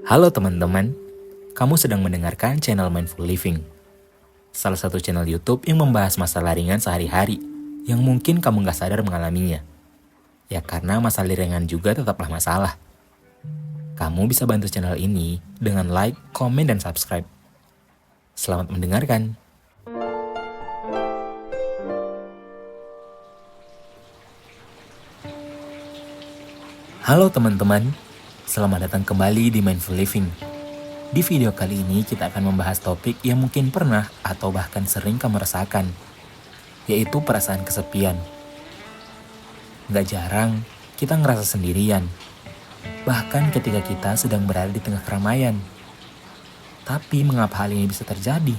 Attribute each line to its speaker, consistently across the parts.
Speaker 1: Halo teman-teman, kamu sedang mendengarkan channel Mindful Living, salah satu channel YouTube yang membahas masalah ringan sehari-hari yang mungkin kamu nggak sadar mengalaminya. Ya karena masalah ringan juga tetaplah masalah. Kamu bisa bantu channel ini dengan like, komen, dan subscribe. Selamat mendengarkan. Halo teman-teman, selamat datang kembali di Mindful Living. Di video kali ini kita akan membahas topik yang mungkin pernah atau bahkan sering kamu rasakan, yaitu perasaan kesepian. Gak jarang kita ngerasa sendirian, bahkan ketika kita sedang berada di tengah keramaian. Tapi mengapa hal ini bisa terjadi?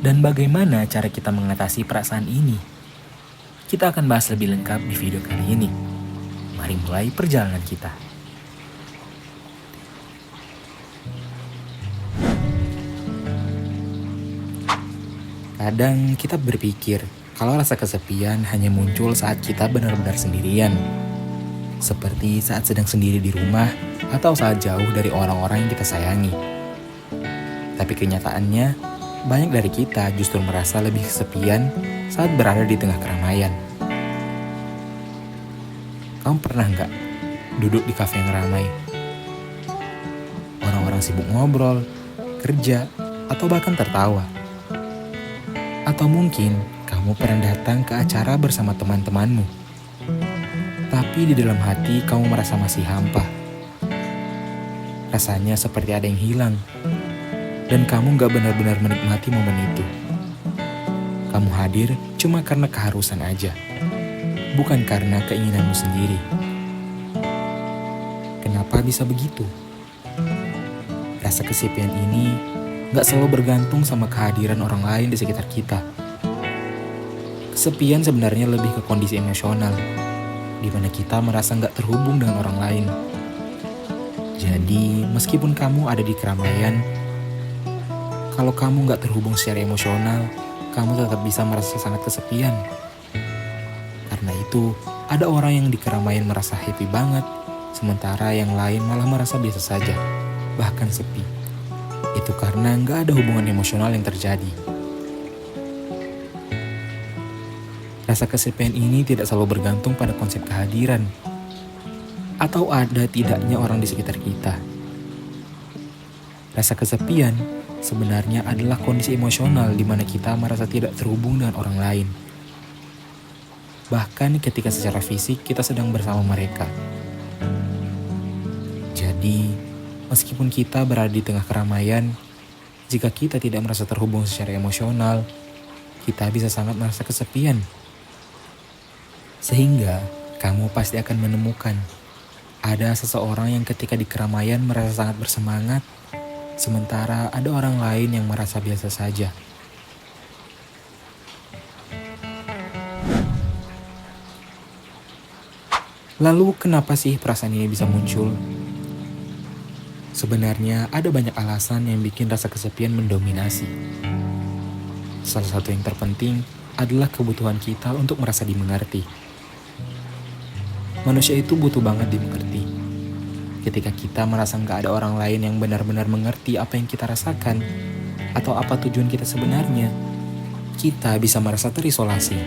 Speaker 1: Dan bagaimana cara kita mengatasi perasaan ini? Kita akan bahas lebih lengkap di video kali ini. Mari mulai perjalanan kita. Kadang kita berpikir kalau rasa kesepian hanya muncul saat kita benar-benar sendirian. Seperti saat sedang sendiri di rumah atau saat jauh dari orang-orang yang kita sayangi. Tapi kenyataannya, banyak dari kita justru merasa lebih kesepian saat berada di tengah keramaian. Kamu pernah nggak duduk di kafe yang ramai? Orang-orang sibuk ngobrol, kerja, atau bahkan tertawa. Atau mungkin kamu pernah datang ke acara bersama teman-temanmu. Tapi di dalam hati kamu merasa masih hampa. Rasanya seperti ada yang hilang. Dan kamu gak benar-benar menikmati momen itu. Kamu hadir cuma karena keharusan aja. Bukan karena keinginanmu sendiri. Kenapa bisa begitu? Rasa kesepian ini gak selalu bergantung sama kehadiran orang lain di sekitar kita. Kesepian sebenarnya lebih ke kondisi emosional, di mana kita merasa gak terhubung dengan orang lain. Jadi, meskipun kamu ada di keramaian, kalau kamu gak terhubung secara emosional, kamu tetap bisa merasa sangat kesepian. Karena itu, ada orang yang di keramaian merasa happy banget, sementara yang lain malah merasa biasa saja, bahkan sepi. Itu karena nggak ada hubungan emosional yang terjadi. Rasa kesepian ini tidak selalu bergantung pada konsep kehadiran, atau ada tidaknya orang di sekitar kita. Rasa kesepian sebenarnya adalah kondisi emosional di mana kita merasa tidak terhubung dengan orang lain. Bahkan ketika secara fisik kita sedang bersama mereka. Jadi, meskipun kita berada di tengah keramaian, jika kita tidak merasa terhubung secara emosional, kita bisa sangat merasa kesepian. Sehingga, kamu pasti akan menemukan ada seseorang yang ketika di keramaian merasa sangat bersemangat, sementara ada orang lain yang merasa biasa saja. Lalu kenapa sih perasaan ini bisa muncul? Sebenarnya ada banyak alasan yang bikin rasa kesepian mendominasi. Salah satu yang terpenting adalah kebutuhan kita untuk merasa dimengerti. Manusia itu butuh banget dimengerti. Ketika kita merasa nggak ada orang lain yang benar-benar mengerti apa yang kita rasakan, atau apa tujuan kita sebenarnya, kita bisa merasa terisolasi.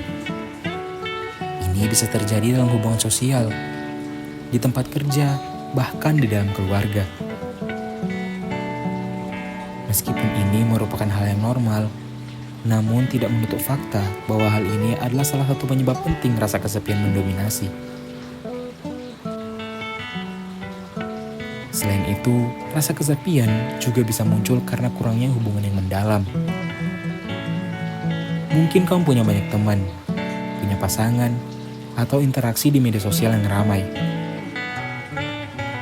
Speaker 1: Ini bisa terjadi dalam hubungan sosial, di tempat kerja, bahkan di dalam keluarga. Meskipun ini merupakan hal yang normal, namun tidak menutup fakta bahwa hal ini adalah salah satu penyebab penting rasa kesepian mendominasi. Selain itu, rasa kesepian juga bisa muncul karena kurangnya hubungan yang mendalam. Mungkin kamu punya banyak teman, punya pasangan, atau interaksi di media sosial yang ramai.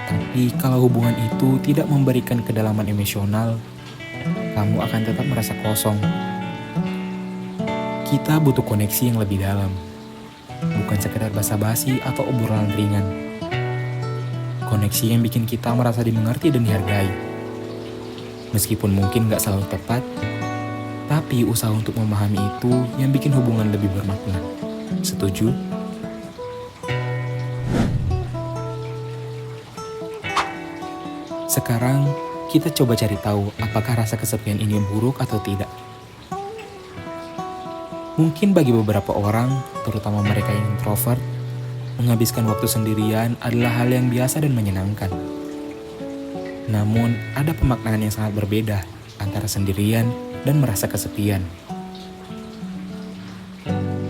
Speaker 1: Tapi kalau hubungan itu tidak memberikan kedalaman emosional, kamu akan tetap merasa kosong. Kita butuh koneksi yang lebih dalam, bukan sekedar basa-basi atau obrolan ringan. Koneksi yang bikin kita merasa dimengerti dan dihargai. Meskipun mungkin gak selalu tepat, tapi usaha untuk memahami itu yang bikin hubungan lebih bermakna. Setuju? Sekarang, kita coba cari tahu apakah rasa kesepian ini buruk atau tidak. Mungkin bagi beberapa orang, terutama mereka yang introvert, menghabiskan waktu sendirian adalah hal yang biasa dan menyenangkan. Namun, ada pemaknaan yang sangat berbeda antara sendirian dan merasa kesepian.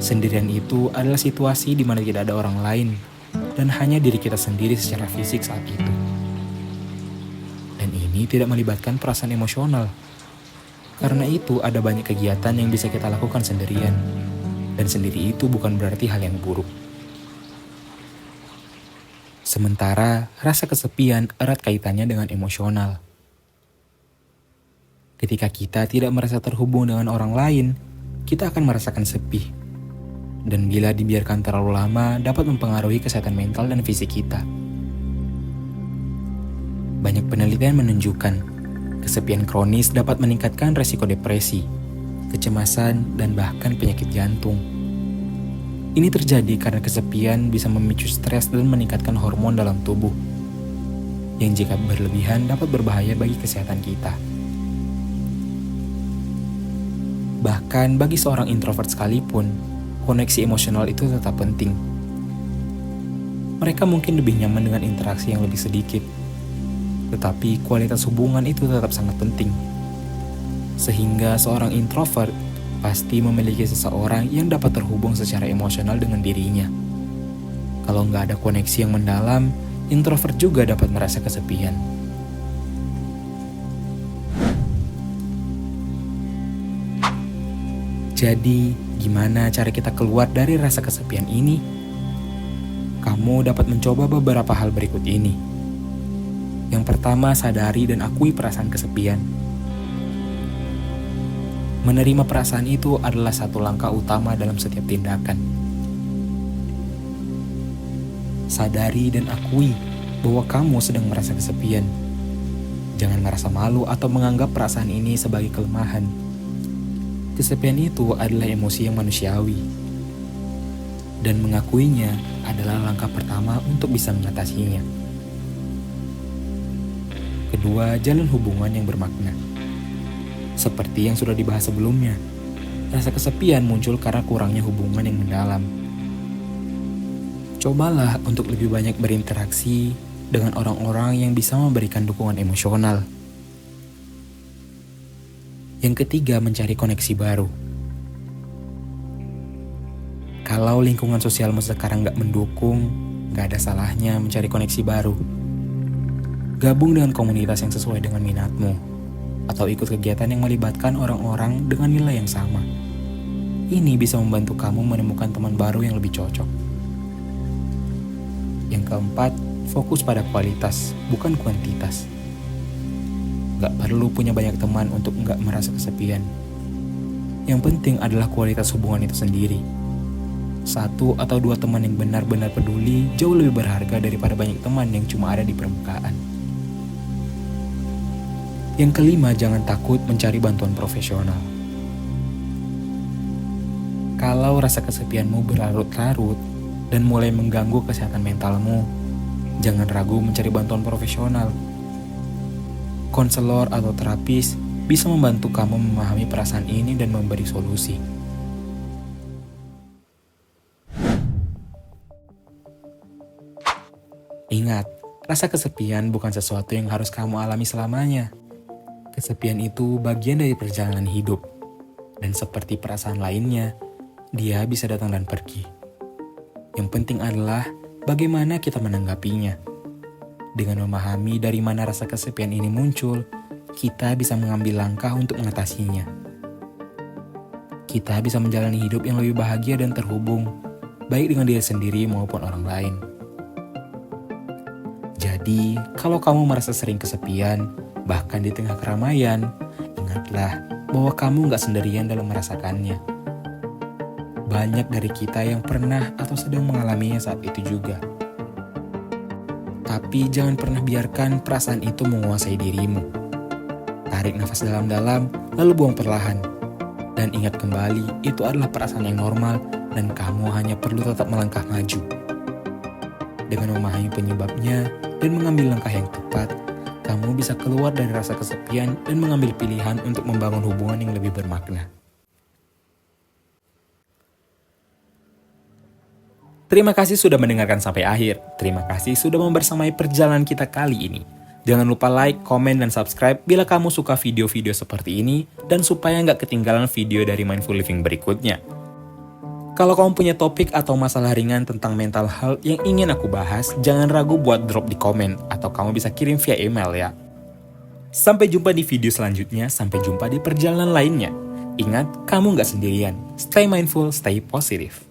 Speaker 1: Sendirian itu adalah situasi di mana tidak ada orang lain dan hanya diri kita sendiri secara fisik saat itu. Dan ini tidak melibatkan perasaan emosional. Karena itu ada banyak kegiatan yang bisa kita lakukan sendirian. Dan sendiri itu bukan berarti hal yang buruk. Sementara rasa kesepian erat kaitannya dengan emosional. Ketika kita tidak merasa terhubung dengan orang lain, kita akan merasakan sepi. Dan bila dibiarkan terlalu lama, dapat mempengaruhi kesehatan mental dan fisik kita. Banyak penelitian menunjukkan, kesepian kronis dapat meningkatkan resiko depresi, kecemasan, dan bahkan penyakit jantung. Ini terjadi karena kesepian bisa memicu stres dan meningkatkan hormon dalam tubuh, yang jika berlebihan dapat berbahaya bagi kesehatan kita. Bahkan bagi seorang introvert sekalipun, koneksi emosional itu tetap penting. Mereka mungkin lebih nyaman dengan interaksi yang lebih sedikit, tetapi kualitas hubungan itu tetap sangat penting. Sehingga seorang introvert pasti memiliki seseorang yang dapat terhubung secara emosional dengan dirinya. Kalau nggak ada koneksi yang mendalam, introvert juga dapat merasa kesepian. Jadi, gimana cara kita keluar dari rasa kesepian ini? Kamu dapat mencoba beberapa hal berikut ini. Yang pertama, sadari dan akui perasaan kesepian. Menerima perasaan itu adalah satu langkah utama dalam setiap tindakan. Sadari dan akui bahwa kamu sedang merasa kesepian. Jangan merasa malu atau menganggap perasaan ini sebagai kelemahan. Kesepian itu adalah emosi yang manusiawi. Dan mengakuinya adalah langkah pertama untuk bisa mengatasinya. Kedua, jalin hubungan yang bermakna. Seperti yang sudah dibahas sebelumnya, rasa kesepian muncul karena kurangnya hubungan yang mendalam. Cobalah untuk lebih banyak berinteraksi dengan orang-orang yang bisa memberikan dukungan emosional. Yang ketiga, mencari koneksi baru. Kalau lingkungan sosialmu sekarang gak mendukung, gak ada salahnya mencari koneksi baru. Gabung dengan komunitas yang sesuai dengan minatmu, atau ikut kegiatan yang melibatkan orang-orang dengan nilai yang sama. Ini bisa membantu kamu menemukan teman baru yang lebih cocok. Yang keempat, fokus pada kualitas, bukan kuantitas. Gak perlu punya banyak teman untuk gak merasa kesepian. Yang penting adalah kualitas hubungan itu sendiri. 1 atau 2 teman yang benar-benar peduli jauh lebih berharga daripada banyak teman yang cuma ada di permukaan. Yang kelima, jangan takut mencari bantuan profesional. Kalau rasa kesepianmu berlarut-larut dan mulai mengganggu kesehatan mentalmu, jangan ragu mencari bantuan profesional. Konselor atau terapis bisa membantu kamu memahami perasaan ini dan memberi solusi. Ingat, rasa kesepian bukan sesuatu yang harus kamu alami selamanya. Kesepian itu bagian dari perjalanan hidup, dan seperti perasaan lainnya, dia bisa datang dan pergi. Yang penting adalah bagaimana kita menanggapinya. Dengan memahami dari mana rasa kesepian ini muncul, kita bisa mengambil langkah untuk mengatasinya. Kita bisa menjalani hidup yang lebih bahagia dan terhubung, baik dengan diri sendiri maupun orang lain. Jadi, kalau kamu merasa sering kesepian, bahkan di tengah keramaian, ingatlah bahwa kamu gak sendirian dalam merasakannya. Banyak dari kita yang pernah atau sedang mengalaminya saat itu juga. Tapi jangan pernah biarkan perasaan itu menguasai dirimu. Tarik nafas dalam-dalam, lalu buang perlahan. Dan ingat kembali, itu adalah perasaan yang normal dan kamu hanya perlu tetap melangkah maju. Dengan memahami penyebabnya dan mengambil langkah yang tepat, kamu bisa keluar dari rasa kesepian dan mengambil pilihan untuk membangun hubungan yang lebih bermakna. Terima kasih sudah mendengarkan sampai akhir. Terima kasih sudah membersamai perjalanan kita kali ini. Jangan lupa like, komen, dan subscribe bila kamu suka video-video seperti ini dan supaya nggak ketinggalan video dari Mindful Living berikutnya. Kalau kamu punya topik atau masalah ringan tentang mental health yang ingin aku bahas, jangan ragu buat drop di komen atau kamu bisa kirim via email ya. Sampai jumpa di video selanjutnya, sampai jumpa di perjalanan lainnya. Ingat, kamu nggak sendirian. Stay mindful, stay positive.